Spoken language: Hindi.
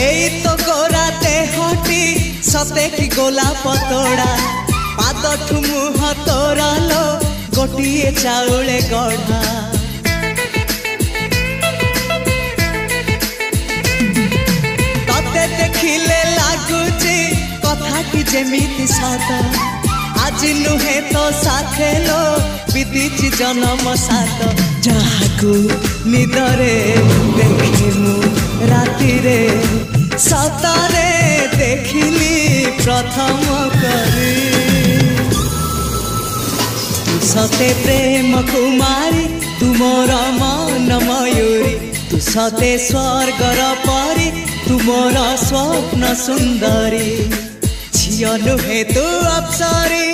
एई तो गोरा देहटी सते कि गोलाप तोड़ा पाद ठुमुह तोरा लो गोटिए चाउले गढ़ा तते देखिले लागुची कथा कि जेमिति सत आज नुहे तो साथे लो विदिची जन्म सात जहाकू निदरे देखिमु राति रे सतरे देखिली प्रथम करी तू सते प्रेम कुमारी तुमर मन मयूरी तू सते स्वर्गर परी तुमर स्वप्न सुंदरी झियो नुहे तू अप्सरी